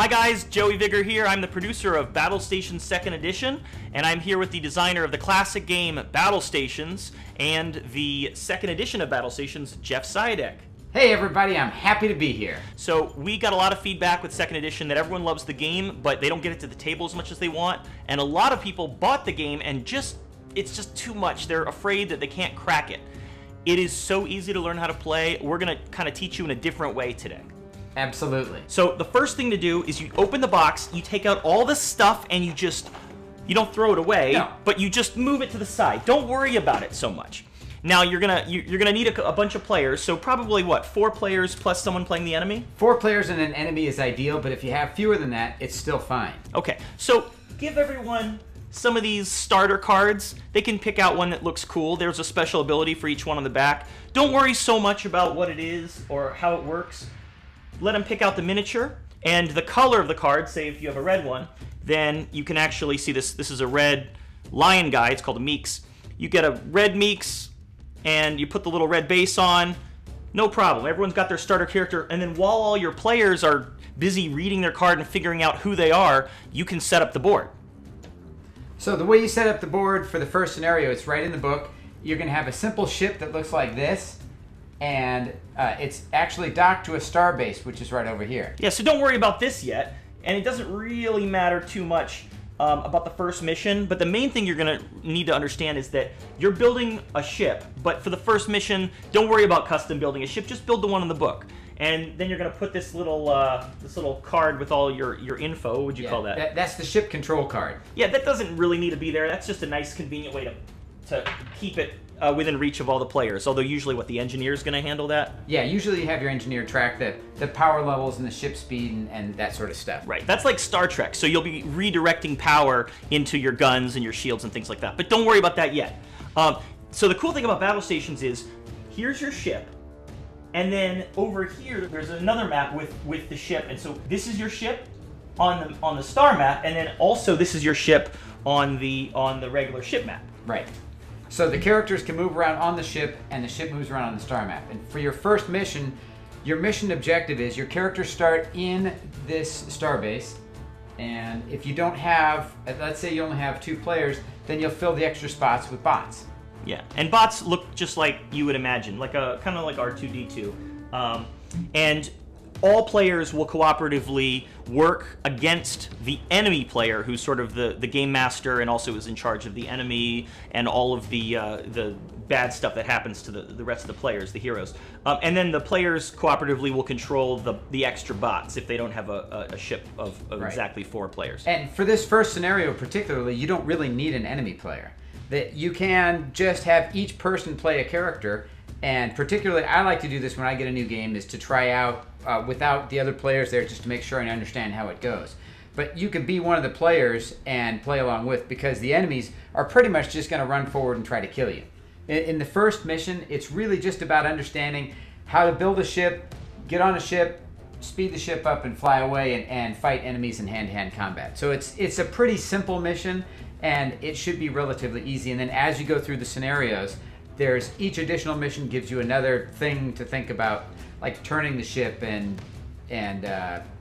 Hi guys, Joey Vigour here. I'm the producer of Battlestations 2nd Edition, and I'm here with the designer of the classic game Battlestations and the 2nd Edition of Battlestations, Jeff Siadek. Hey everybody, I'm happy to be here. So we got a lot of feedback with 2nd Edition that everyone loves the game, but they don't get it to the table as much as they want, and a lot of people bought the game and it's just too much. They're afraid that they can't crack it. It is so easy to learn how to play. We're going to kind of teach you in a different way today. Absolutely. So the first thing to do is you open the box, you take out all the stuff, and you don't throw it away, No. but you just move it to the side. Don't worry about it so much. Now you're gonna need a bunch of players, so probably what, 4 players plus someone playing the enemy? 4 players and an enemy is ideal, but if you have fewer than that, it's still fine. Okay, so give everyone some of these starter cards. They can pick out one that looks cool. There's a special ability for each one on the back. Don't worry so much about what it is or how it works. Let them pick out the miniature and the color of the card. Say if you have a red one, then you can actually see this. This is a red lion guy. It's called a Meeks. You get a red Meeks, and you put the little red base on. No problem. Everyone's got their starter character, and then while all your players are busy reading their card and figuring out who they are, you can set up the board. So the way you set up the board for the first scenario, it's right in the book. You're going to have a simple ship that looks like this, and it's actually docked to a star base, which is right over here. Yeah, so don't worry about this yet, and it doesn't really matter too much about the first mission, but the main thing you're going to need to understand is that you're building a ship, but for the first mission, don't worry about custom building a ship, just build the one in the book. And then you're going to put this little card with all your info. What would you call that? That's the ship control card. Yeah, that doesn't really need to be there. That's just a nice, convenient way to keep it within reach of all the players. Although usually, the engineer's going to handle that? Yeah, usually you have your engineer track the power levels and the ship speed and that sort of stuff. Right. That's like Star Trek. So you'll be redirecting power into your guns and your shields and things like that. But don't worry about that yet. So the cool thing about Battlestations is, here's your ship. And then over here, there's another map with the ship. And so this is your ship on the star map, and then also this is your ship on the regular ship map. Right. So the characters can move around on the ship, and the ship moves around on the star map. And for your first mission, your mission objective is your characters start in this star base, and if you don't have, let's say you only have 2 players, then you'll fill the extra spots with bots. Yeah, and bots look just like you would imagine, like kind of like R2-D2, and all players will cooperatively work against the enemy player, who's sort of the game master and also is in charge of the enemy and all of the bad stuff that happens to the rest of the players, the heroes. And then the players cooperatively will control the extra bots if they don't have a ship of right. Exactly 4 players. And for this first scenario particularly, you don't really need an enemy player. That you can just have each person play a character, and particularly I like to do this when I get a new game, is to try out without the other players there, just to make sure I understand how it goes. But you could be one of the players and play along with, because the enemies are pretty much just going to run forward and try to kill you. In the first mission, it's really just about understanding how to build a ship, get on a ship, speed the ship up and fly away and fight enemies in hand-to-hand combat. So it's a pretty simple mission, and it should be relatively easy. And then as you go through the scenarios, each additional mission gives you another thing to think about, like turning the ship and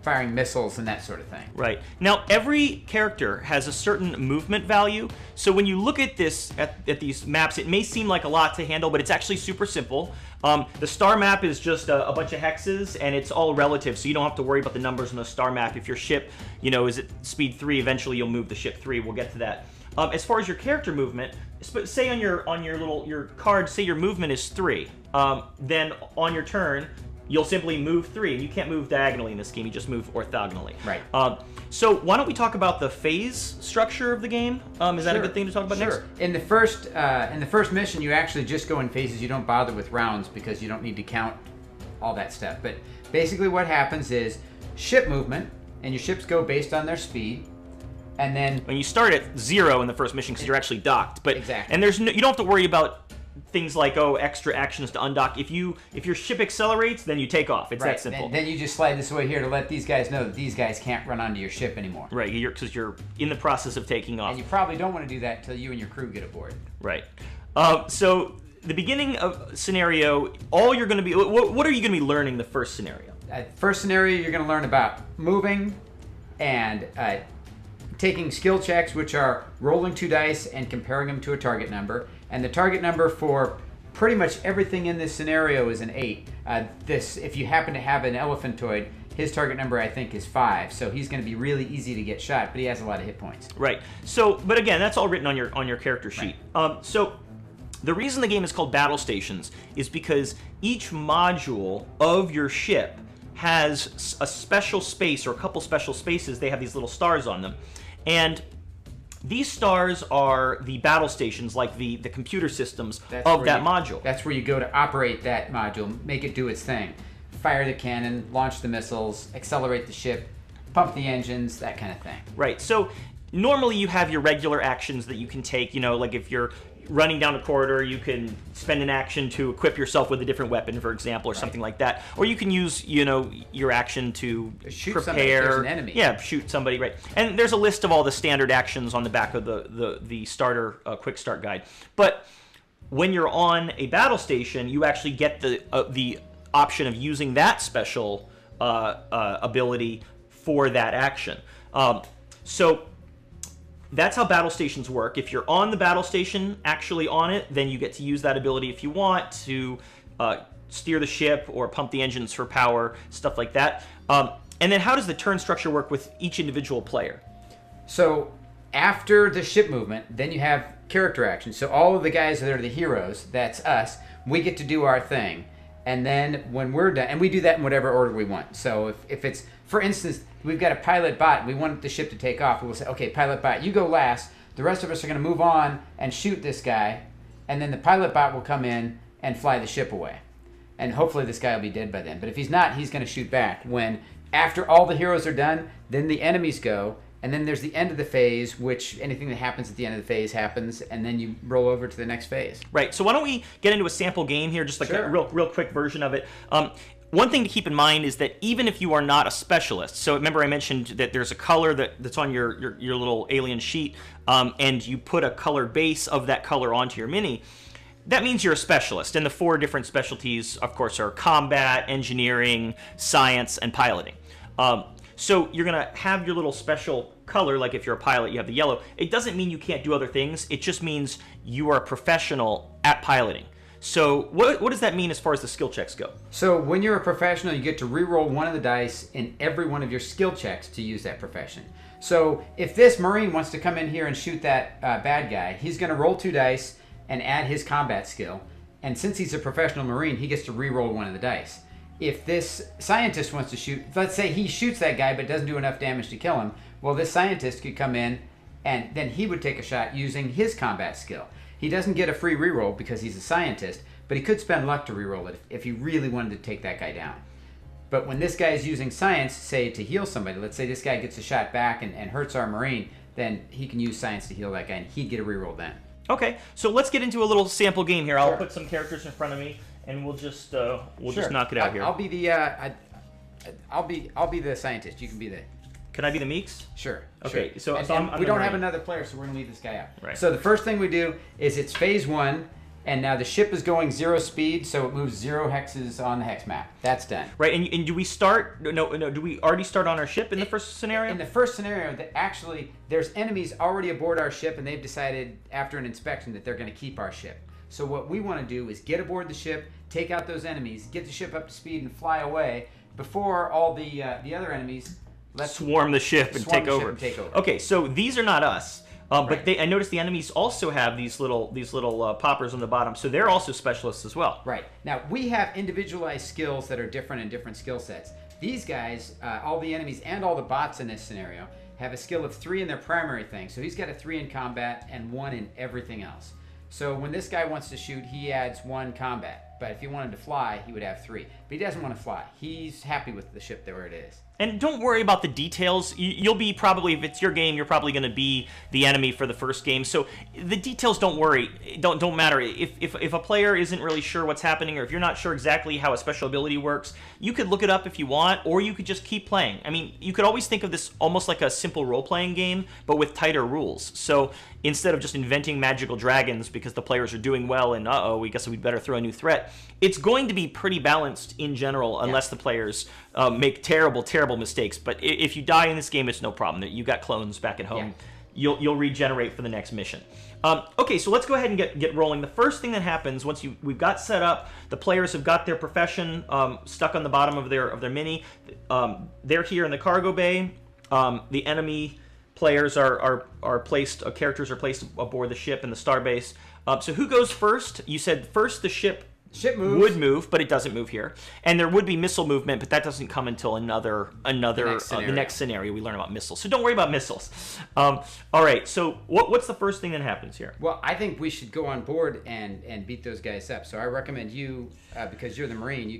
firing missiles and that sort of thing. Right. Now, every character has a certain movement value. So when you look at this, at these maps, it may seem like a lot to handle, but it's actually super simple. The star map is just a bunch of hexes, and it's all relative, so you don't have to worry about the numbers on the star map. If your ship, is at speed 3, eventually you'll move the ship 3. We'll get to that. As far as your character movement, say on your card, say your movement is 3. Then on your turn, you'll simply move 3, and you can't move diagonally in this game. You just move orthogonally. Right. So why don't we talk about the phase structure of the game? Is that a good thing to talk about next? In the first mission, you actually just go in phases. You don't bother with rounds because you don't need to count all that stuff. But basically, what happens is ship movement, and your ships go based on their speed. And then when you start at 0 in the first mission because you're actually docked, but exactly. And you don't have to worry about things like extra actions to undock. If your ship accelerates, then you take off. It's right. that simple. Then you just slide this away here to let these guys know that these guys can't run onto your ship anymore. Right, because you're in the process of taking off. And you probably don't want to do that until you and your crew get aboard. Right. So the beginning of scenario, all you're going to be, what are you going to be learning the first scenario? First scenario, you're going to learn about moving, and taking skill checks, which are rolling 2 dice and comparing them to a target number. And the target number for pretty much everything in this scenario is an 8. If you happen to have an Elephantoid, his target number, I think, is 5. So he's going to be really easy to get shot, but he has a lot of hit points. Right. So, but again, that's all written on your character sheet. Right. So the reason the game is called Battle Stations is because each module of your ship has a special space or a couple special spaces. They have these little stars on them. And these stars are the battle stations, like the computer systems of that module. That's where you go to operate that module, make it do its thing. Fire the cannon, launch the missiles, accelerate the ship, pump the engines, that kind of thing. Right. So normally you have your regular actions that you can take, like if you're running down a corridor, you can spend an action to equip yourself with a different weapon, for example, or something like that. Or you can use, your action to shoot prepare. Somebody if there's an enemy. Yeah, shoot somebody, right. And there's a list of all the standard actions on the back of the starter quick start guide. But when you're on a battle station, you actually get the option of using that special ability for that action. So that's how battle stations work. If you're on the battle station, actually on it, then you get to use that ability if you want to steer the ship or pump the engines for power, stuff like that. And then how does the turn structure work with each individual player? So after the ship movement, then you have character action. So all of the guys that are the heroes, that's us, we get to do our thing. And then when we're done, and we do that in whatever order we want. So if it's, for instance, we've got a pilot bot, and we want the ship to take off, we'll say, okay, pilot bot, you go last. The rest of us are going to move on and shoot this guy, and then the pilot bot will come in and fly the ship away. And hopefully this guy will be dead by then. But if he's not, he's going to shoot back. When, after all the heroes are done, then the enemies go, and then there's the end of the phase, which anything that happens at the end of the phase happens, and then you roll over to the next phase. Right. So why don't we get into a sample game here, just like Sure. a real quick version of it. One thing to keep in mind is that even if you are not a specialist, so remember I mentioned that there's a color that's on your little alien sheet, and you put a color base of that color onto your mini, that means you're a specialist. And the 4 different specialties, of course, are combat, engineering, science, and piloting. So you're going to have your little special color, like if you're a pilot, you have the yellow. It doesn't mean you can't do other things. It just means you are a professional at piloting. So what does that mean as far as the skill checks go? So when you're a professional, you get to re-roll one of the dice in every one of your skill checks to use that profession. So if this Marine wants to come in here and shoot that bad guy, he's going to roll 2 dice and add his combat skill. And since he's a professional Marine, he gets to re-roll one of the dice. If this scientist wants to shoot, let's say he shoots that guy but doesn't do enough damage to kill him, well, this scientist could come in and then he would take a shot using his combat skill. He doesn't get a free reroll because he's a scientist, but he could spend luck to reroll it if he really wanted to take that guy down. But when this guy is using science, say to heal somebody, let's say this guy gets a shot back and hurts our Marine, then he can use science to heal that guy and he'd get a reroll then. Okay, so let's get into a little sample game here. I'll Sure. put some characters in front of me, and we'll just Sure. just knock it out here. I'll be the I'll be the scientist. You can be the. Can I be the Meeks? Sure. Okay, sure. so I'm we the don't have Marine. another player, so we're gonna leave this guy out. Right. So the first thing we do is it's phase 1, and now the ship is going 0 speed, so it moves 0 hexes on the hex map. That's done. Right, and do we start? No. Do we already start on our ship in the first scenario? In the first scenario, that actually there's enemies already aboard our ship, and they've decided after an inspection that they're going to keep our ship. So what we want to do is get aboard the ship, take out those enemies, get the ship up to speed, and fly away before all the other enemies swarm the ship and take over. Okay, so these are not us. But Right. I noticed the enemies also have these little poppers on the bottom, so they're also specialists as well. Right. Now, we have individualized skills that are different in different skill sets. These guys, all the enemies and all the bots in this scenario, have a skill of 3 in their primary thing. So he's got a 3 in combat and 1 in everything else. So when this guy wants to shoot, he adds 1 combat. But if he wanted to fly, he would have 3. But he doesn't want to fly. He's happy with the ship where it is. And don't worry about the details. You'll be probably, if it's your game, you're probably going to be the enemy for the first game. So the details don't matter. If a player isn't really sure what's happening, or if you're not sure exactly how a special ability works, you could look it up if you want, or you could just keep playing. I mean, you could always think of this almost like a simple role-playing game, but with tighter rules. So instead of just inventing magical dragons because the players are doing well and we guess we'd better throw a new threat, it's going to be pretty balanced in general unless the players make terrible terrible mistakes. But if you die in this game, it's no problem. You got clones back at home. Yeah. You'll regenerate for the next mission. Okay, so let's go ahead and get rolling. The first thing that happens once we've got set up, the players have got their profession stuck on the bottom of their mini. They're here in the cargo bay. The enemy players are placed. Characters are placed aboard the ship in the starbase. So who goes first? You said first the ship moves. Would move, but it doesn't move here. And there would be missile movement, but that doesn't come until the next scenario we learn about missiles. So don't worry about missiles. All right, so what's the first thing that happens here? Well, I think we should go on board and beat those guys up. So I recommend you, because you're the Marine, you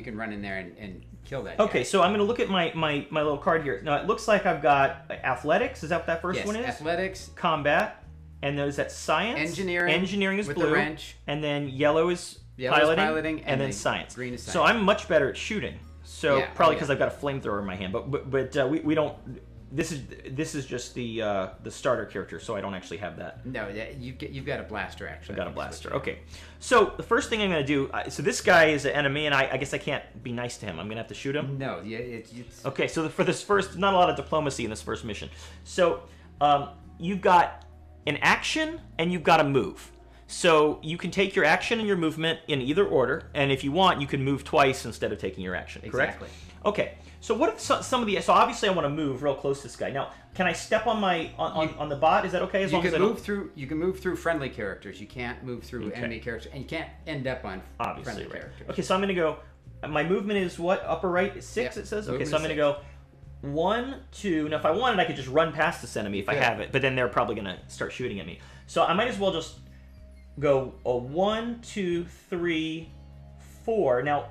can run in there and kill that guy. Okay, so I'm going to look at my little card here. Now, it looks like I've got athletics. Is that what that first one is? Athletics. Combat. And there's that science. Engineering. Engineering is with blue. The wrench. And then yellow is piloting, and then science. Green is science. So I'm much better at shooting. So probably because I've got a flamethrower in my hand. But we don't. This is just the starter character, so I don't actually have that. No, you've got a blaster actually. I've got a blaster. Okay. So the first thing I'm going to do. So this guy is an enemy, and I guess I can't be nice to him. I'm going to have to shoot him. No, it's okay. So for this first, not a lot of diplomacy in this first mission. So you've got an action and you've got a move. So you can take your action and your movement in either order, and if you want, you can move twice instead of taking your action. Correct? Exactly. Okay. So what if some of the? So obviously, I want to move real close to this guy. Now, can I step on on the bot? Is that okay? As long as I don't... You can move through friendly characters. You can't move through enemy characters, and you can't end up on friendly characters. Okay, so I'm going to go. My movement is what? Upper right 6. It says. Okay, so I'm going to go 1, 2. Now, if I wanted, I could just run past this enemy if I have it, but then they're probably going to start shooting at me. So I might as well just go a 1, 2, 3, 4. Now,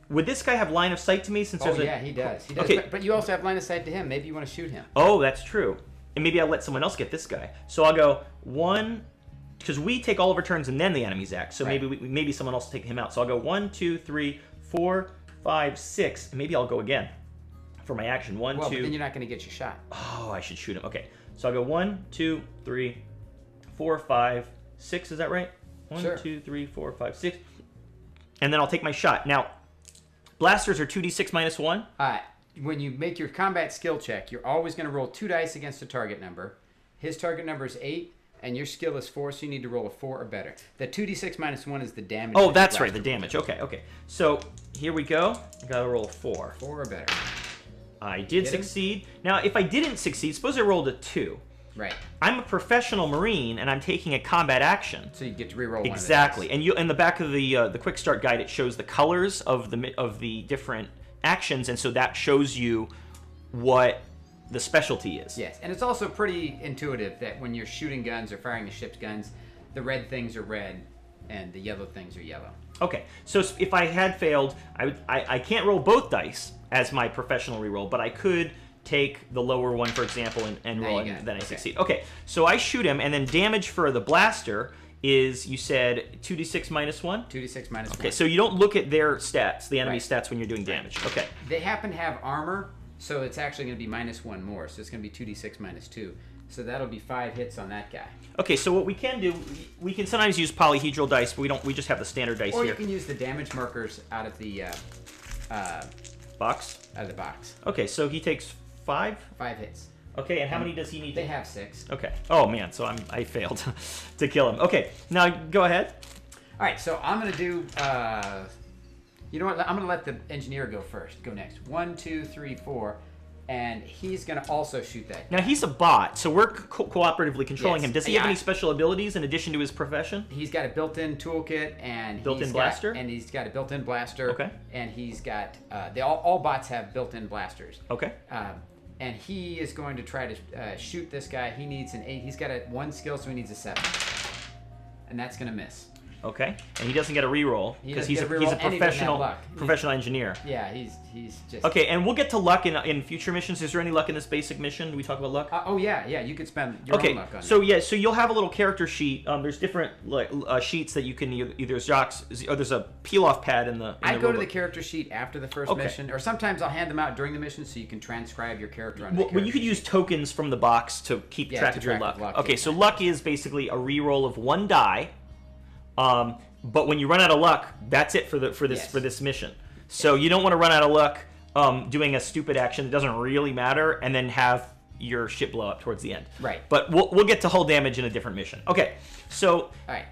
would this guy have line of sight to me since there's he does. He does. Okay. But you also have line of sight to him. Maybe you want to shoot him. Oh, that's true. And maybe I'll let someone else get this guy. So I'll go 1, because we take all of our turns and then the enemies act. So maybe someone else will take him out. So I'll go 1, 2, 3, 4, 5, 6. And maybe I'll go again for my action. 1, 2. But then you're not going to get your shot. Oh, I should shoot him. Okay. So I'll go 1, 2, 3, 4, 5, 6. Is that right? 1, 2, 3, 4, 5, 6. And then I'll take my shot. Now, blasters are 2d6 minus 1. When you make your combat skill check, you're always going to roll 2 dice against a target number. His target number is 8, and your skill is 4, so you need to roll a 4 or better. The 2d6 minus 1 is the damage. Oh, that's right, the damage. Okay. So here we go. I got to roll a 4. 4 or better. I did succeed. Now, if I didn't succeed, suppose I rolled a 2. Right. I'm a professional Marine, and I'm taking a combat action. So you get to reroll exactly. And in the back of the quick start guide, it shows the colors of the different actions, and so that shows you what the specialty is. Yes, and it's also pretty intuitive that when you're shooting guns or firing the ship's guns, the red things are red, and the yellow things are yellow. Okay, so if I had failed, I can't roll both dice as my professional reroll, but I could take the lower one, for example, and roll it, and then I succeed. Okay, so I shoot him, and then damage for the blaster is, you said, 2d6 minus 1? 2d6 minus 1. Okay, so you don't look at their stats, the enemy stats, when you're doing damage. Okay. They happen to have armor, so it's actually going to be minus 1 more, so it's going to be 2d6 minus 2. So that'll be 5 hits on that guy. Okay, so what we can do, we can sometimes use polyhedral dice, but we just have the standard dice here. Or you can use the damage markers out of the box? Out of the box. Okay, so he takes 5? 5 hits. Okay, and how many does he need? They have 6. Okay. Oh man, so I failed to kill him. Okay, now go ahead. All right, so I'm gonna do. You know what? I'm gonna let the engineer go next. 1, 2, 3, 4, and he's gonna also shoot that guy. Now he's a bot, so we're cooperatively controlling him. Does he have any special abilities in addition to his profession? He's got a built-in toolkit and built-in blaster. And he's got a built-in blaster. Okay. And he's got. All bots have built-in blasters. Okay. And he is going to try to shoot this guy. He needs an 8. He's got a 1 skill, so he needs a 7. And that's going to miss. Okay. And he doesn't get a reroll because he's a professional engineer. Yeah, he's just... Okay, and we'll get to luck in future missions. Is there any luck in this basic mission? Do we talk about luck? Oh, yeah. You could spend your own luck on it. So you'll have a little character sheet. There's different sheets that you can either there's a peel-off pad in the I go to the character sheet after the first mission, or sometimes I'll hand them out during the mission so you can transcribe your character on the character you could use tokens from the box to keep track of your luck. Okay, so luck is basically a reroll of 1 die. But when you run out of luck, that's it for this mission. So you don't want to run out of luck doing a stupid action that doesn't really matter, and then have your ship blow up towards the end. Right. But we'll get to hull damage in a different mission. Okay, so All right.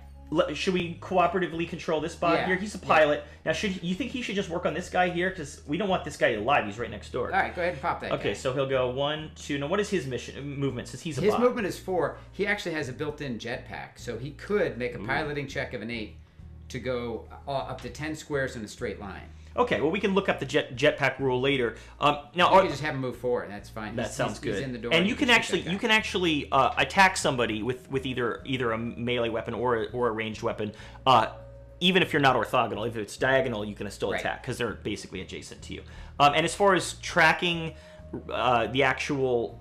should we cooperatively control this bot here? He's a pilot. Now, you think he should just work on this guy here? Because we don't want this guy alive. He's right next door. All right, go ahead and pop that. Okay, guy. so he'll go 1, 2. Now, what is his movement? Since he's a bot. His movement is 4. He actually has a built-in jetpack, so he could make a piloting check of an 8 to go up to 10 squares in a straight line. Okay, well, we can look up the jetpack rule later. Now, you can just have him move forward. That's fine. That sounds good. He's in the door. And you can actually attack somebody with either a melee weapon or a ranged weapon. Even if you're not orthogonal, if it's diagonal, you can still attack because they're basically adjacent to you. And as far as tracking the actual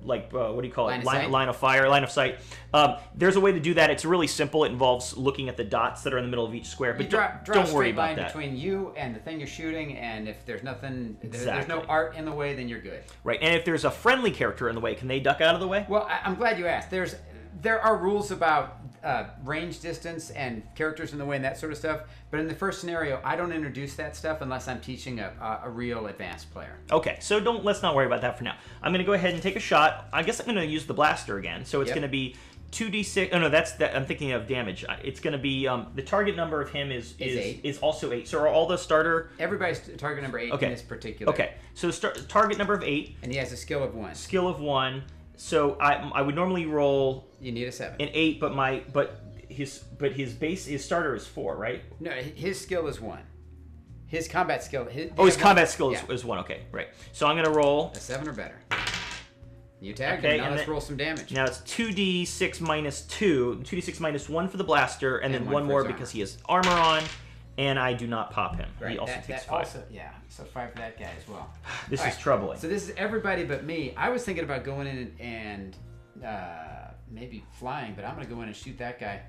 what do you call it? Line of sight. There's a way to do that. It's really simple. It involves looking at the dots that are in the middle of each square. But don't worry about that. Between you and the thing you're shooting, and if there's nothing, there's no art in the way, then you're good. Right. And if there's a friendly character in the way, can they duck out of the way? Well, I'm glad you asked. There are rules about range distance and characters in the way and that sort of stuff. But in the first scenario, I don't introduce that stuff unless I'm teaching a real advanced player. Okay, so let's not worry about that for now. I'm going to go ahead and take a shot. I guess I'm going to use the blaster again. So it's going to be 2d6. Oh no, I'm thinking of damage. It's going to be the target number of him is 8. Is also 8. So are all the starter? Everybody's target number 8 in this particular. Okay, so target number of 8. And he has a skill of 1. Skill of 1. So I would normally roll. You need a 7. An 8, but his starter is 4, right? No, his skill is 1. His combat skill. His combat skill is 1. Okay, right. So I'm gonna roll a 7 or better. You tagged him. Now let's roll some damage. Now it's 2d6 minus 2, 2d6 minus 1 for the blaster, and then one more because he has armor on, and I do not pop him. Right. He also takes 5. Also, so 5 for that guy as well. This is troubling. So this is everybody but me. I was thinking about going in and maybe flying, but I'm going to go in and shoot that guy.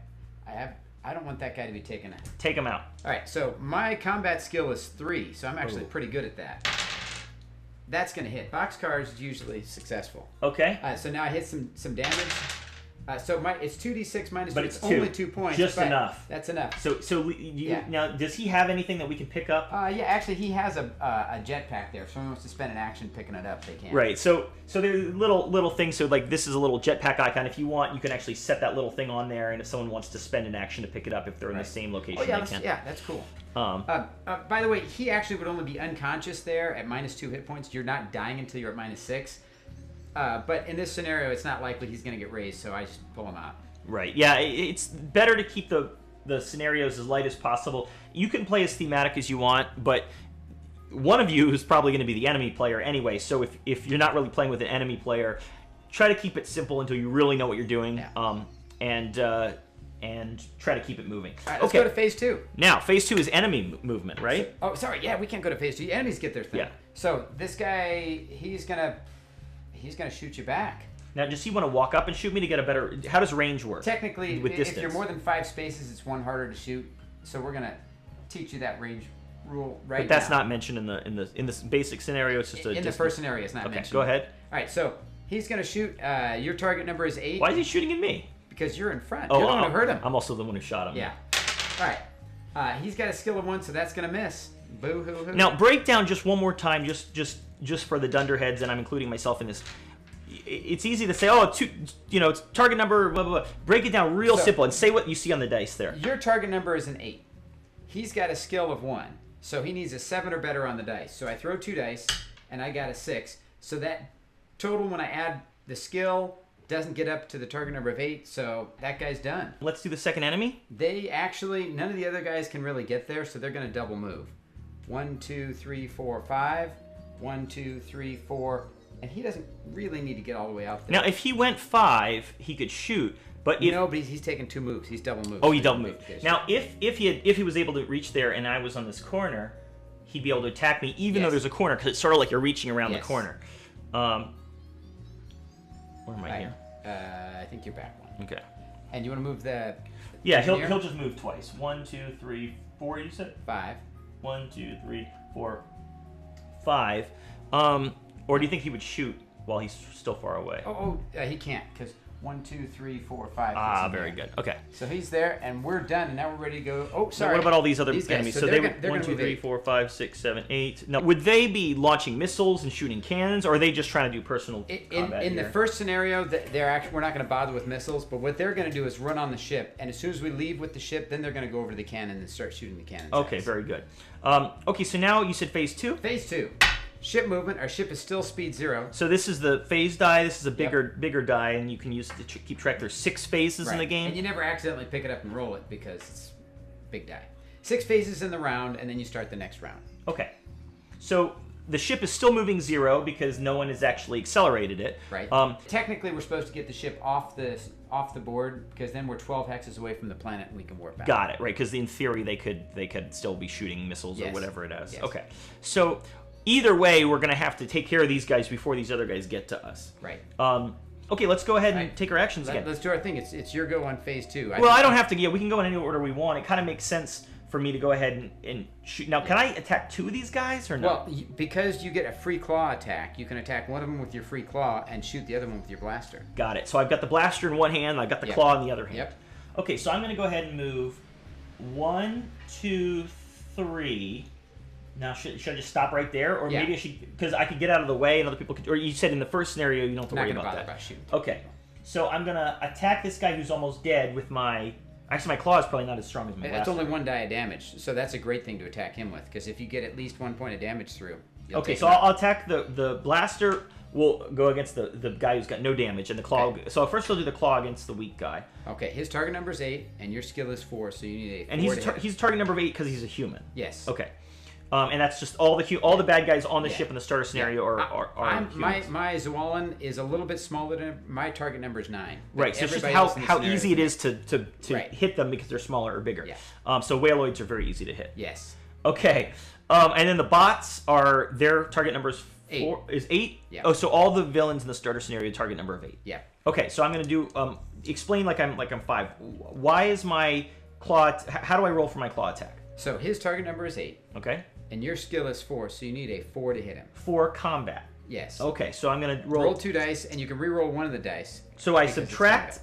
I don't want that guy to be taken out. Take him out. All right, so my combat skill is 3, so I'm actually pretty good at that. That's going to hit. Boxcar is usually successful. Okay. So now I hit some damage. So it's 2d6 minus 2. But it's only 2 points. Just enough. That's enough. Now, does he have anything that we can pick up? Yeah, actually, he has a jetpack there. If someone wants to spend an action picking it up, they can. Right. So there's little things. So like this is a little jetpack icon. If you want, you can actually set that little thing on there, and if someone wants to spend an action to pick it up, if they're in the same location, they can. Yeah, that's cool. By the way, he actually would only be unconscious there at -2 hit points. You're not dying until you're at -6. But in this scenario, it's not likely he's going to get raised, so I just pull him out. Right. Yeah, it's better to keep the scenarios as light as possible. You can play as thematic as you want, but one of you is probably going to be the enemy player anyway, so if you're not really playing with an enemy player, try to keep it simple until you really know what you're doing, and try to keep it moving. All right, let's go to phase 2. Now, phase 2 is enemy movement, right? Sorry, we can't go to phase 2. Enemies get their thing. Yeah. So this guy, he's gonna shoot you back. Now, does he want to walk up and shoot me to get a better... How does range work? Technically, with distance? If you're more than 5 spaces, it's 1 harder to shoot. So we're gonna teach you that range rule right now. But that's not mentioned in this basic scenario. It's just a in the first scenario. It's not mentioned. Okay, go ahead. All right, so he's gonna shoot. Your target number is 8. Why is he shooting at me? Because you're in front. You're the one who hurt him. I'm also the one who shot him. Yeah. All right. He's got a skill of 1, so that's gonna miss. Boo hoo hoo. Now break down just one more time, just for the dunderheads, and I'm including myself in this. It's easy to say, it's target number, blah, blah, blah. Break it down real simple and say what you see on the dice there. Your target number is an 8. He's got a skill of 1, so he needs a 7 or better on the dice. So I throw 2 dice, and I got a 6. So that total, when I add the skill, doesn't get up to the target number of 8, so that guy's done. Let's do the second enemy. None of the other guys can really get there, so they're going to double move. 1, 2, 3, 4, 5. 1, 2, 3, 4. And he doesn't really need to get all the way out there. Now, if he went 5, he could shoot. But he's taking 2 moves. He's double moved. Oh, he double moved. Now, if he was able to reach there and I was on this corner, he'd be able to attack me even though there's a corner, because it's sort of like you're reaching around the corner. Where am I here? I think you're back 1. Okay. And you want to move the... Yeah, he'll just move twice. 1, 2, 3, 4. You said 5. 1, 2, 3, 4, 5. Or do you think he would shoot while he's still far away? He can't, because 1, 2, 3, 4, 5. Ah, very good. Okay. So he's there, and we're done, and now we're ready to go. Oh, sorry. Now what about all these other guys? enemies? So So they're they gonna- would they're 1, gonna 2, move 3, eight. 4, 5, 6, 7, 8. Now, would they be launching missiles and shooting cannons, or are they just trying to do personal combat In the here? first scenario, they're actually we're not going to bother with missiles, but what they're going to do is run on the ship, and as soon as we leave with the ship, then they're going to go over to the cannon and start shooting the cannons. Okay, very good. Okay, so now you said phase 2. Phase 2, ship movement. Our ship is still speed 0. So this is the phase die. This is a bigger die, and you can use it to keep track. There's 6 phases in the game. And you never accidentally pick it up and roll it because it's big die. 6 phases in the round, and then you start the next round. Okay. So the ship is still moving 0 because no one has actually accelerated it. Right. Technically, we're supposed to get the ship off the board because then we're 12 hexes away from the planet and we can warp out. Got it. Right, because in theory they could still be shooting missiles or whatever it is. Yes. Okay. So either way, we're gonna have to take care of these guys before these other guys get to us. Right. Okay, let's go ahead and take our actions again. Let's do our thing. It's your go on phase 2. Well, I don't have to. Yeah, we can go in any order we want. It kind of makes sense for me to go ahead and shoot. Now, can I attack 2 of these guys or no? Well, because you get a free claw attack, you can attack one of them with your free claw and shoot the other one with your blaster. Got it. So I've got the blaster in one hand. I've got the claw in the other hand. Yep. Okay, so I'm going to go ahead and move 1, 2, 3. Now, should I just stop right there, or maybe I should, because I could get out of the way and other people could. Or you said in the first scenario you don't have to worry about that. About shooting. Okay, so I'm gonna attack this guy who's almost dead with my. Actually, my claw is probably not as strong as my blaster. It's only 1 die of damage, so that's a great thing to attack him with. Because if you get at least 1 point of damage through. Okay, so I'll attack the blaster. Will go against the guy who's got no damage, and the claw. Okay. So first, I'll do the claw against the weak guy. Okay, his target number is 8, and your skill is 4, so you need a 4 and he's target number 8 because he's a human. Yes. Okay. And that's just all the bad guys on the ship in the starter scenario are humans. My Zoalan is a little bit smaller than my target number is 9. Right, so it's just how easy it is to hit them because they're smaller or bigger. Yeah. So whaloids are very easy to hit. Yes. Okay. And then the bots are their target number is 8. Yeah. Oh, so all the villains in the starter scenario target number of 8. Yeah. Okay, so I'm gonna do explain like I'm 5. Why is my claw? How do I roll for my claw attack? So his target number is 8. Okay. And your skill is 4, so you need a 4 to hit him. For combat. Yes. Okay, so I'm gonna roll 2 dice, and you can re-roll one of the dice. So I subtract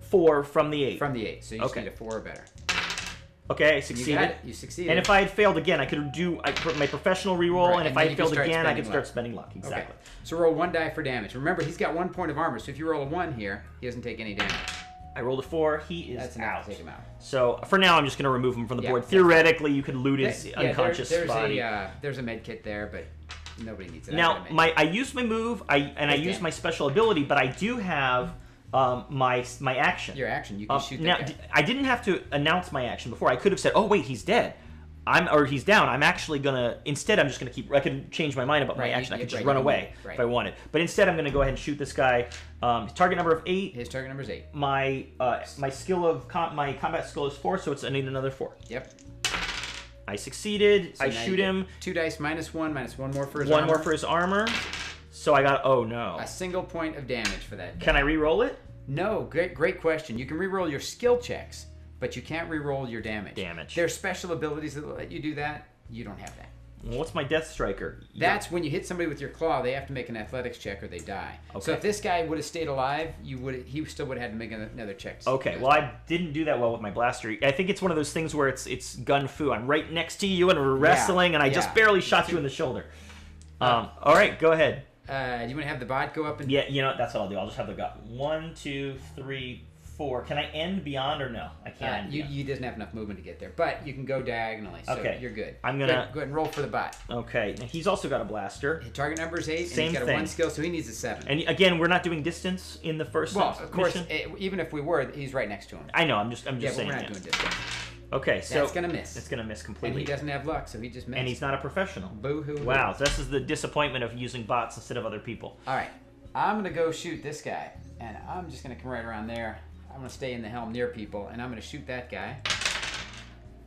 4 from the 8. From the 8, so you just need a 4 or better. Okay, I succeeded. You got it. You succeeded. And if I had failed again, I could do my professional reroll, and if I had failed again, I could start luck. spending luck. Exactly. Okay. So roll 1 die for damage. Remember, he's got 1 point of armor, so if you roll a 1 here, he doesn't take any damage. I rolled a 4. He is That's out. to take him out. So for now, I'm just going to remove him from the board. Theoretically, you could loot his unconscious there's body. There's a med kit there, but nobody needs it. Now, I used my move, I used my special ability, but I do have my action. Your action, you can shoot now, that guy. I didn't have to announce my action before. I could have said, "Oh wait, he's dead." Or he's down. I'm actually gonna. Instead, I'm just gonna keep. I can change my mind about my action. I could just run away if I wanted. But instead, I'm gonna go ahead and shoot this guy. His target number of 8. His target number is 8. My skill of my combat skill is 4, so I need another 4. Yep. I succeeded. So I shoot him. 2 dice minus 1 more for his armor. 1 armor. more for his armor. So I got. Oh no. A single point of damage for that. Can I re-roll it? No. Great question. You can re-roll your skill checks, but you can't re-roll your damage. There's special abilities that let you do that. You don't have that. Well, what's my Death Striker? That's when you hit somebody with your claw, they have to make an athletics check or they die. Okay. So if this guy would have stayed alive, he still would have had to make another check. Okay, well, I didn't do that well with my blaster. I think it's one of those things where it's gun fu. I'm right next to you and we're wrestling, and I just barely shot you in the shoulder. All right, go ahead. Do you want to have the bot go up and... Yeah, you know what? That's what I'll do. I'll just have the gut. 1, 2, 3, 4. Can I end beyond or no? I can't. You doesn't have enough movement to get there, but you can go diagonally, so you're good. I'm gonna go ahead and roll for the bot. Okay, now he's also got a blaster. His target number is 8, Same and he's got thing. a 1 skill, so he needs a 7. And again, we're not doing distance in the first. Well, of course, mission. even if we were, he's right next to him. I know. I'm just saying. But we're not doing distance. Okay, so that's gonna miss. It's gonna miss completely. And he doesn't have luck, so he just missed. And he's not a professional. Boo-hoo. Wow, so this is the disappointment of using bots instead of other people. All right, I'm gonna go shoot this guy, and I'm just gonna come right around there. I'm gonna stay in the helm near people, and I'm gonna shoot that guy.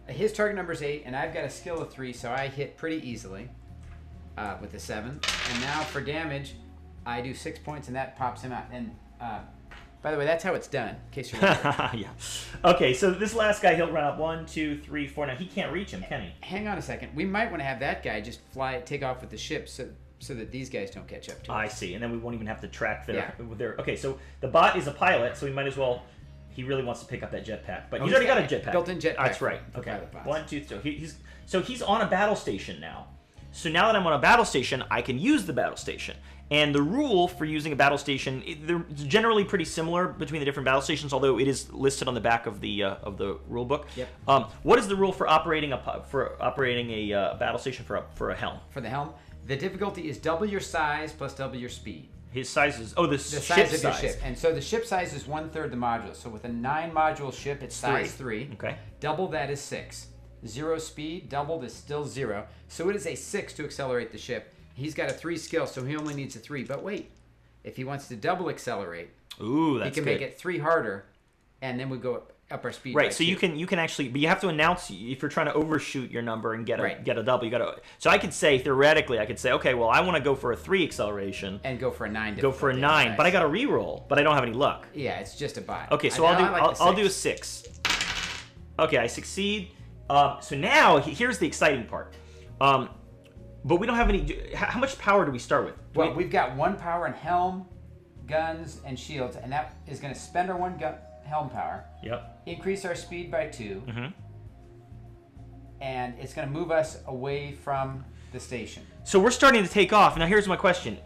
His target number is 8, and I've got a skill of 3, so I hit pretty easily with a 7. And now for damage, I do 6 points, and that pops him out. And by the way, that's how it's done, in case you're wondering. Yeah. Okay, so this last guy, he'll run up 1, 2, 3, 4. Now he can't reach him, can he? Hang on a second. We might want to have that guy just take off with the ship, so so that these guys don't catch up to I us. see, and then we won't even have to track their, Yeah. their... Okay, so the bot is a pilot, so we might as well... He really wants to pick up that jetpack, but he's he's already got a got jetpack. built-in jetpack That's right. for Okay, pilot bots. 1, 2, 3. He's on a battle station now. So now that I'm on a battle station, I can use the battle station. And the rule for using a battle station, they're generally pretty similar between the different battle stations, although it is listed on the back of the rule book. Yep. What is the rule for operating a battle station for a helm? For the helm, the difficulty is double your size plus double your speed. His size is the Size ship of your ship. And so the ship size is 1/3 the module. So with a 9-module ship, it's size 3. Okay. Double that is 6. 0 speed, doubled is still 0. So it is a 6 to accelerate the ship. He's got a 3 skill, so he only needs a 3. But wait, if he wants to double accelerate, ooh, that's he can good. make it 3 harder, and then we go up our speed. Right, by so 2. you can actually, but you have to announce if you're trying to overshoot your number and get a Right. double. You got to. So I could say theoretically, I could say, okay, well, I want to go for a 3 acceleration, And go for a 9. go for a 9, but I got to re-roll, but I don't have any luck. Yeah, it's just a bot. Okay, so I'll do a 6. Okay, I succeed. So now here's the exciting part. But we don't have any. How much power do we start with? Well, we've got 1 power in helm, guns, and shields, and that is going to spend our 1 helm power. Yep. Increase our speed by 2. Mm-hmm. And it's going to move us away from the station. So we're starting to take off. Now here's my question.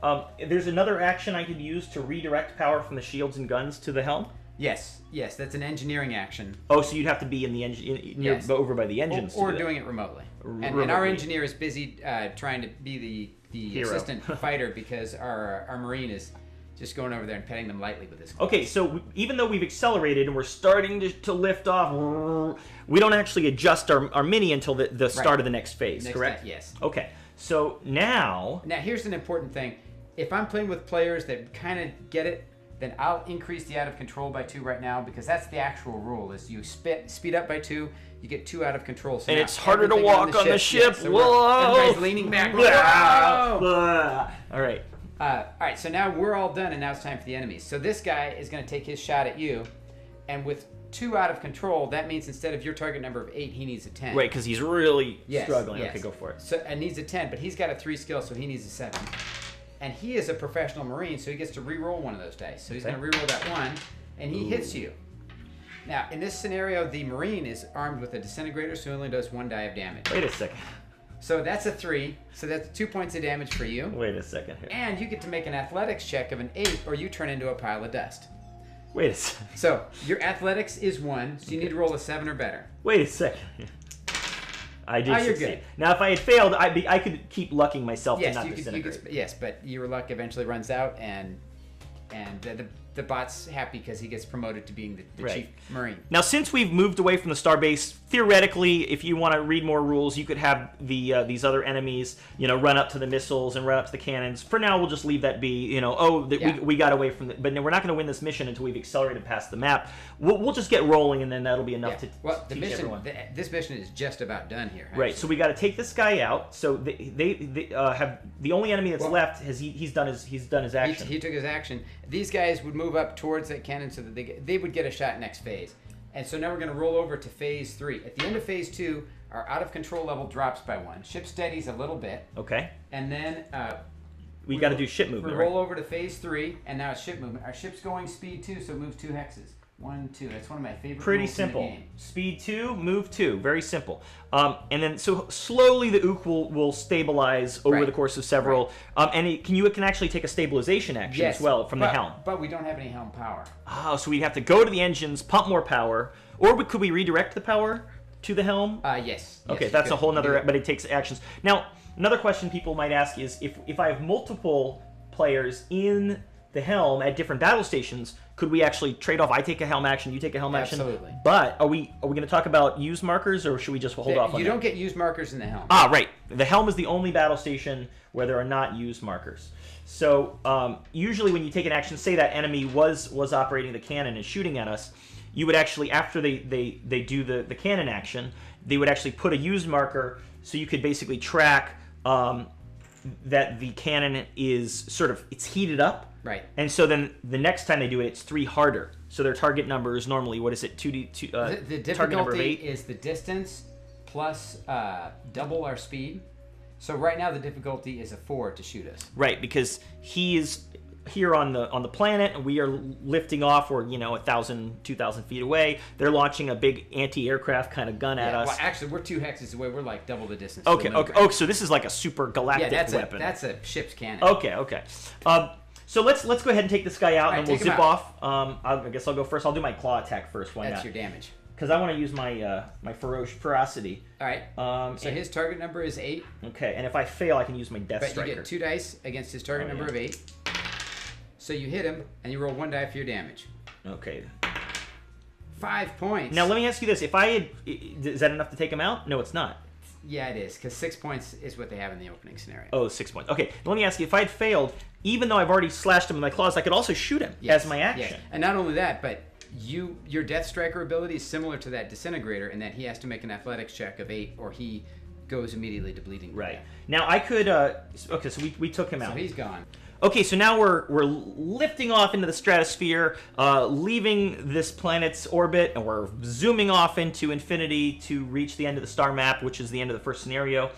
There's another action I could use to redirect power from the shields and guns to the helm? Yes, that's an engineering action. Oh, so you'd have to be in the engine, Yes. over by the engines. to Or do that. doing it remotely. And our Remotely. engineer is busy trying to be the Hero. assistant fighter because our Marine is just going over there and petting them lightly with his claws. Okay, so even though we've accelerated and we're starting to lift off, we don't actually adjust our mini until the start of the next phase, correct? Yes. Okay, so now... Now, here's an important thing. If I'm playing with players that kind of get it, then I'll increase the out of control by 2 right now because that's the actual rule. Is you speed up by 2, you get 2 out of control. So and now it's harder to everything walk on the ship. yes, so Whoa! everybody's leaning back. Whoa! All right. All right, so now we're all done, and now it's time for the enemies. So this guy is going to take his shot at you, and with 2 out of control, that means instead of your target number of 8, he needs a 10. Right, because he's really Yes, struggling. yes. Okay, go for it. So and needs a 10, but he's got a 3 skill, so he needs a 7. And he is a professional Marine, so he gets to re-roll one of those dice. So he's Okay. going to re-roll that 1, and he hits you. Now, in this scenario, the Marine is armed with a disintegrator, so he only does 1 die of damage. Wait a second. So that's a 3, so that's 2 points of damage for you. Wait a second here. And you get to make an athletics check of an 8, or you turn into a pile of dust. Wait a second. So your athletics is 1, so you need to roll a 7 or better. Wait a second. I did you're succeed. good. Now, if I had failed, I could keep lucking myself to Yes, not you disintegrate. could, yes, but your luck eventually runs out, and the bot's happy because he gets promoted to being the Right. chief Marine. Now, since we've moved away from the starbase, theoretically, if you want to read more rules, you could have these other enemies, run up to the missiles and run up to the cannons. For now, we'll just leave that be. Yeah. We got away from it, but we're not going to win this mission until we've accelerated past the map. We'll just get rolling, and then that'll be enough to Well, the teach mission, everyone. this mission is just about done here. Right, actually. so we got to take this guy out. So they have the only enemy that's left. He's done his action. He took his action. These guys would move up towards that cannon so that they would get a shot next phase. And so now we're going to roll over to phase 3. At the end of phase 2, our out of control level drops by 1. Ship steadies a little bit, Okay, and then we got to do ship we movement. roll Right? over to phase 3, and now it's ship movement. Our ship's going speed 2, so it moves 2 hexes. 1, 2. That's one of my favorite Pretty rules in the simple. game. Speed 2, move 2. Very simple. And then so slowly the Ook will stabilize over Right. the course of several. And you can actually take a stabilization action Yes, as well from the helm. But we don't have any helm power. Oh, so we'd have to go to the engines, pump more power, or could we redirect the power to the helm? Yes. Okay, Yes, that's you a whole could. nother, but it takes actions. Now, another question people might ask is if I have multiple players in the helm at different battle stations, could we actually trade off? I take a helm action, you take a helm action. Absolutely. But are we going to talk about use markers, or should we just hold off on You that? don't get use markers in the helm. Ah, right. The helm is the only battle station where there are not use markers. So usually when you take an action, say that enemy was operating the cannon and shooting at us, you would actually, after they do the cannon action, they would actually put a use marker so you could basically track that the cannon is it's heated up. Right. And so then the next time they do it, it's 3 harder. So their target number is normally, what is it, 2D? The target number of difficulty 8? is the distance plus double our speed. So right now the difficulty is a 4 to shoot us. Right, because he is here on the planet, and we are lifting off. We're 1,000, 2,000 feet away. They're launching a big anti-aircraft kind of gun at us. Well, actually, we're 2 hexes away. We're like double the distance. Okay. Oh, so this is like a super galactic weapon. That's a ship's cannon. Okay. So let's go ahead and take this guy out, and we'll zip off. I guess I'll go first. I'll do my claw attack first. Why not? That's your damage. Because I want to use my my ferocity. All right. So his target number is 8. Okay, and if I fail, I can use my Death Striker. You get 2 dice against his target number of 8. So you hit him, and you roll 1 die for your damage. Okay. 5 points. Now let me ask you this: is that enough to take him out? No, it's not. Yeah, it is, because 6 points is what they have in the opening scenario. Oh, 6 points. Okay, let me ask you: if I had failed, even though I've already slashed him with my claws, I could also shoot him as my action. Yes. And not only that, but your Death Striker ability is similar to that Disintegrator in that he has to make an athletics check of 8, or he goes immediately to bleeding. Right. Now I could. Okay, so we took him out. So he's gone. Okay, so now we're lifting off into the stratosphere, leaving this planet's orbit, and we're zooming off into infinity to reach the end of the star map, which is the end of the first scenario.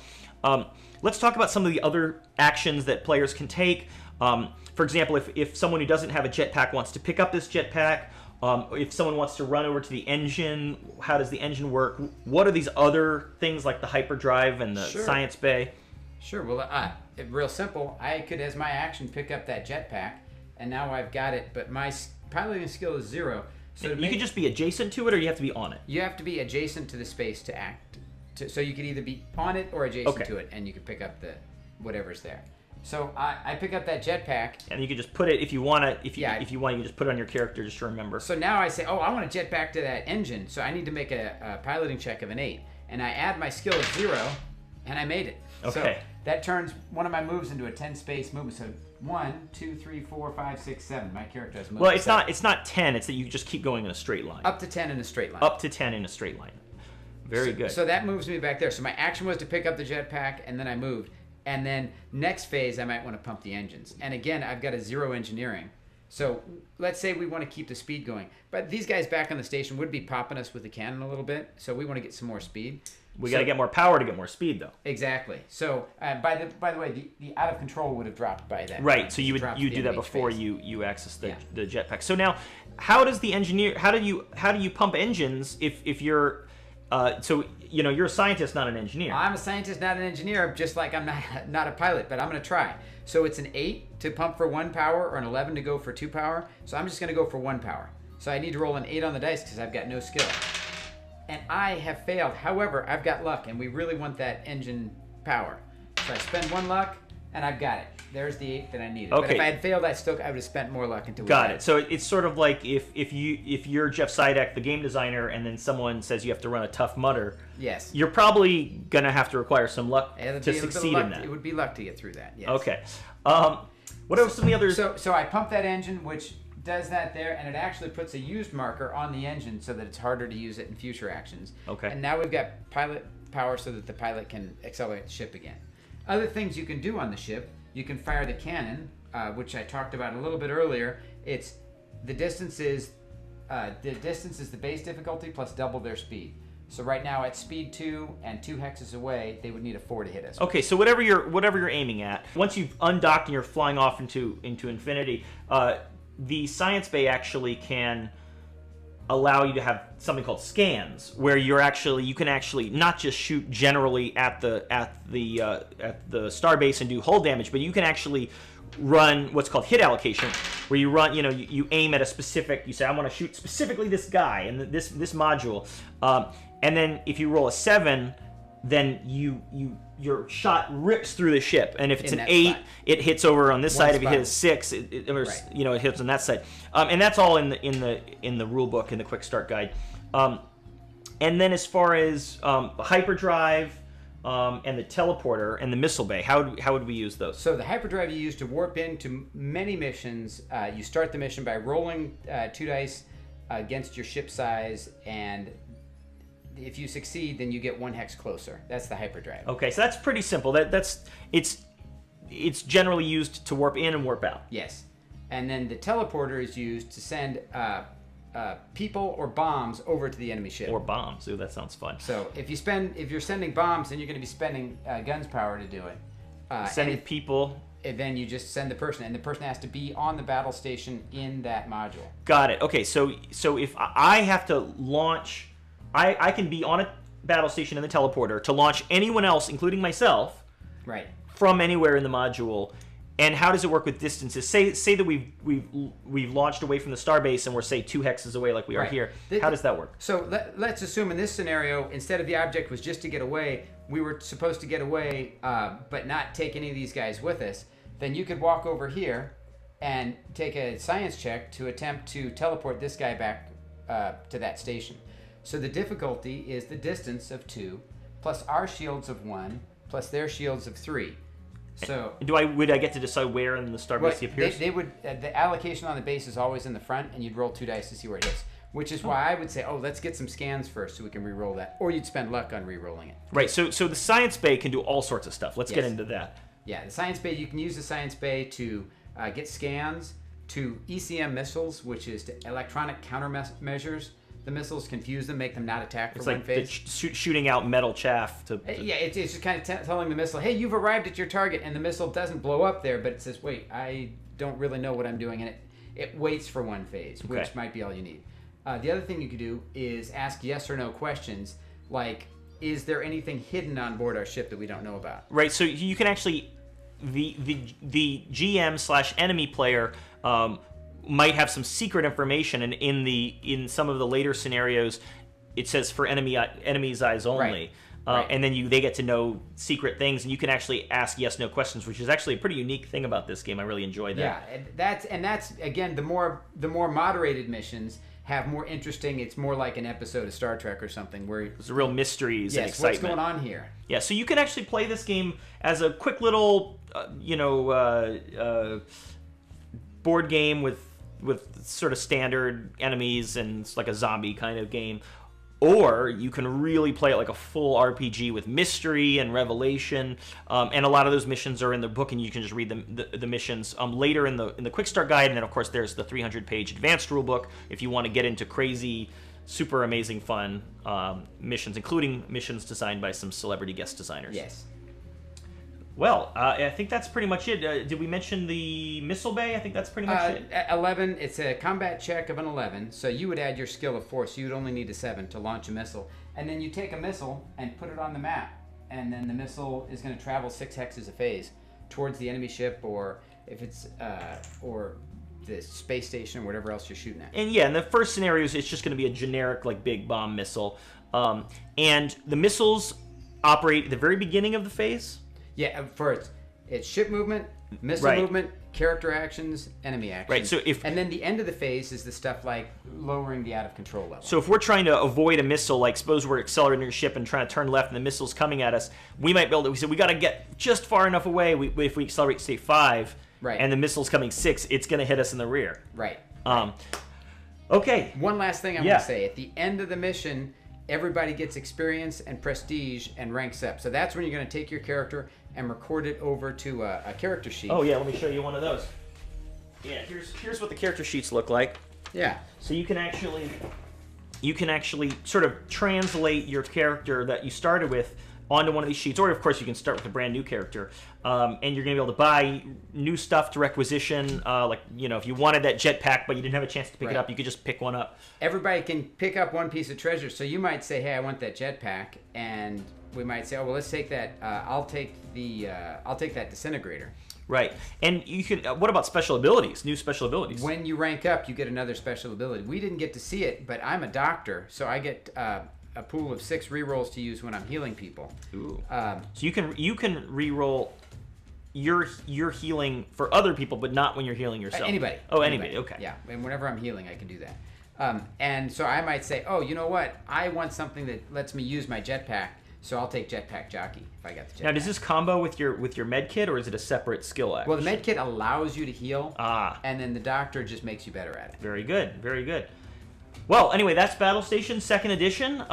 Let's talk about some of the other actions that players can take. For example, if someone who doesn't have a jetpack wants to pick up this jetpack, if someone wants to run over to the engine, how does the engine work? What are these other things like the hyperdrive and the science bay? Sure. Well, real simple. I could, as my action, pick up that jetpack, and now I've got it. But my piloting skill is 0. So you could just be adjacent to it, or you have to be on it. You have to be adjacent to the space to act. So you could either be on it or adjacent to it, and you can pick up the whatever's there. So I pick up that jetpack, and you can just put it if you want to. If you want, you can just put it on your character just to remember. So now I say, oh, I want to jet back to that engine. So I need to make a piloting check of an 8, and I add my skill of 0, and I made it. Okay. So that turns one of my moves into a 10-space movement. So 1, 2, 3, 4, 5, 6, 7. My character has moved. Well, it's not 10. It's that you just keep going in a straight line. Up to 10 in a straight line. Up to 10 in a straight line. Very good. So that moves me back there. So my action was to pick up the jetpack, and then I moved. And then next phase, I might want to pump the engines. And again, I've got a 0 engineering. So let's say we want to keep the speed going. But these guys back on the station would be popping us with the cannon a little bit. So we want to get some more speed. We got to get more power to get more speed, though. Exactly. So by the way, the out of control would have dropped by that. Right. So you do that before you access the jetpack. So now, how does the engineer? How do you pump engines if you're you're a scientist, not an engineer. I'm a scientist, not an engineer, just like I'm not a pilot, but I'm going to try. So it's an 8 to pump for 1 power or an 11 to go for 2 power. So I'm just going to go for 1 power. So I need to roll an 8 on the dice because I've got no skill. And I have failed. However, I've got luck, and we really want that engine power. So I spend 1 luck, and I've got it. There's the 8 that I needed. Okay. But if I had failed, I would have spent more luck until we got it. So it's sort of like if you're Jeff Siadek, the game designer, and then someone says you have to run a Tough Mudder. Yes. You're probably gonna have to require some luck to succeed in that. It would be luck to get through that. Yes. Okay. What are some of the others? So I pump that engine, which does that there, and it actually puts a used marker on the engine so that it's harder to use it in future actions. Okay. And now we've got pilot power so that the pilot can accelerate the ship again. Other things you can do on the ship. You can fire the cannon, which I talked about a little bit earlier. The distance is the base difficulty plus double their speed. So right now at speed 2 and 2 hexes away, they would need a 4 to hit us. Okay, so whatever you're aiming at, once you've undocked and you're flying off into infinity, the science bay actually can allow you to have something called scans, where you can actually not just shoot generally at the starbase and do hull damage, but you can actually run what's called hit allocation, where you run, you aim at a specific. You say, I want to shoot specifically this guy and this module, and then if you roll a 7, then your shot rips through the ship, and if it's an 8, it hits over on this side. If you hit a 6, it hits on that side, and that's all in the rule book in the quick start guide. And then as far as hyperdrive and the teleporter and the missile bay, how would we use those? So the hyperdrive you use to warp into many missions. You start the mission by rolling 2 dice against your ship size, and if you succeed, then you get 1 hex closer. That's the hyperdrive. Okay, so that's pretty simple. It's generally used to warp in and warp out. Yes, and then the teleporter is used to send people or bombs over to the enemy ship. Or bombs. Ooh, that sounds fun. So if you're sending bombs, then you're going to be spending guns power to do it. Sending people. And then you just send the person, and the person has to be on the battle station in that module. Got it. Okay, so if I have to launch, I can be on a battle station in the teleporter to launch anyone else, including myself, right, from anywhere in the module. And how does it work with distances? Say that we've launched away from the starbase and we're, say, 2 hexes away like we are here. How does that work? So let's assume in this scenario, instead of the object was just to get away, we were supposed to get away but not take any of these guys with us. Then you could walk over here and take a science check to attempt to teleport this guy back to that station. So the difficulty is the distance of 2 plus our shields of 1 plus their shields of 3. So would I get to decide where in the starbase he appears? They would. The allocation on the base is always in the front, and you'd roll 2 dice to see where it hits. Which is why I would say, let's get some scans first so we can re-roll that, or you'd spend luck on re-rolling it. Right. So the science bay can do all sorts of stuff. Let's get into that. Yeah, the science bay. You can use the science bay to get scans, to ECM missiles, which is to electronic countermeasures. The missiles confuse them, make them not attack for one phase. It's like shooting out metal chaff. Yeah, it's just kind of telling the missile, hey, you've arrived at your target, and the missile doesn't blow up there, but it says, wait, I don't really know what I'm doing, and it waits for one phase, which might be all you need. The other thing you could do is ask yes or no questions, like, is there anything hidden on board our ship that we don't know about? Right, so you can actually, the GM/enemy player might have some secret information, and in some of the later scenarios, it says for enemy's eyes only. Right. And then they get to know secret things, and you can actually ask yes/no questions, which is actually a pretty unique thing about this game. I really enjoy that. Yeah, that's again the more moderated missions have more interesting. It's more like an episode of Star Trek or something where there's real mysteries and excitement. What's going on here? Yeah, so you can actually play this game as a quick little, board game with sort of standard enemies, and it's like a zombie kind of game. Or you can really play it like a full RPG with mystery and revelation, and a lot of those missions are in the book, and you can just read the missions later in the quick start guide. And then of course there's the 300-page advanced rule book if you want to get into crazy, super amazing fun missions, including missions designed by some celebrity guest designers. Yes. Well, I think that's pretty much it. Did we mention the missile bay? I think that's pretty much it. 11, it's a combat check of an 11, so you would add your skill of 4, so you'd only need a 7 to launch a missile. And then you take a missile and put it on the map, and then the missile is going to travel 6 hexes a phase towards the enemy ship, or if it's, or the space station, or whatever else you're shooting at. And yeah, in the first scenarios, it's just going to be a generic, like, big bomb missile. And the missiles operate at the very beginning of the phase. Yeah, first, it's ship movement, missile movement, character actions, enemy actions. Right, so and then the end of the phase is the stuff like lowering the out-of-control level. So if we're trying to avoid a missile, like suppose we're accelerating your ship and trying to turn left and the missile's coming at us, we might be able to, we got to get just far enough away. If we accelerate, say, 5, and the missile's coming 6, it's going to hit us in the rear. Right. Okay. One last thing I want to say. At the end of the mission, everybody gets experience and prestige and ranks up. So that's when you're going to take your character and record it over to a character sheet. Oh yeah, let me show you one of those. Yeah, here's what the character sheets look like. Yeah. So you can actually sort of translate your character that you started with onto one of these sheets, or of course you can start with a brand new character, and you're going to be able to buy new stuff to requisition. Like, if you wanted that jetpack but you didn't have a chance to pick it up, you could just pick one up. Everybody can pick up one piece of treasure. So you might say, hey, I want that jetpack, and we might say, oh well, let's take that. I'll take that disintegrator. Right, and you can. What about special abilities? New special abilities. When you rank up, you get another special ability. We didn't get to see it, but I'm a doctor, so I get a pool of 6 rerolls to use when I'm healing people. Ooh. So you can reroll your healing for other people, but not when you're healing yourself. Anybody. Oh, anybody. Okay. Yeah, and whenever I'm healing, I can do that. And so I might say, oh, you know what? I want something that lets me use my jetpack. So I'll take Jetpack Jockey if I got the jetpack. Now, does this combo with your med kit, or is it a separate skill action? Well, the med kit allows you to heal, and then the doctor just makes you better at it. Very good, very good. Well, anyway, that's Battle Station 2nd Edition.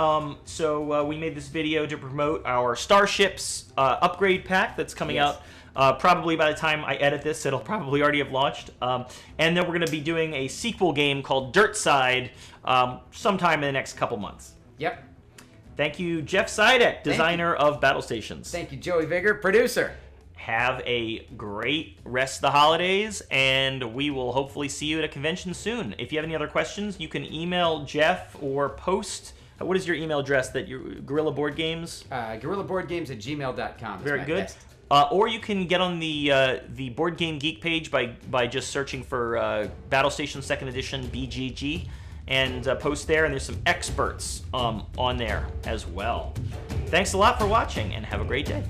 So we made this video to promote our Starships upgrade pack that's coming out Probably by the time I edit this, it'll probably already have launched. And then we're going to be doing a sequel game called Dirt Side sometime in the next couple months. Yep. Thank you, Jeff Siadek, designer of Battlestations. Thank you, Joey Vigour, producer. Have a great rest of the holidays, and we will hopefully see you at a convention soon. If you have any other questions, you can email Jeff or post. What is your email address? That your Guerrilla Board Games? GuerrillaBoardGames@gmail.com. Very good. Or you can get on the Board Game Geek page by just searching for Battlestation 2nd Edition BGG and post there. And there's some experts on there as well. Thanks a lot for watching, and have a great day.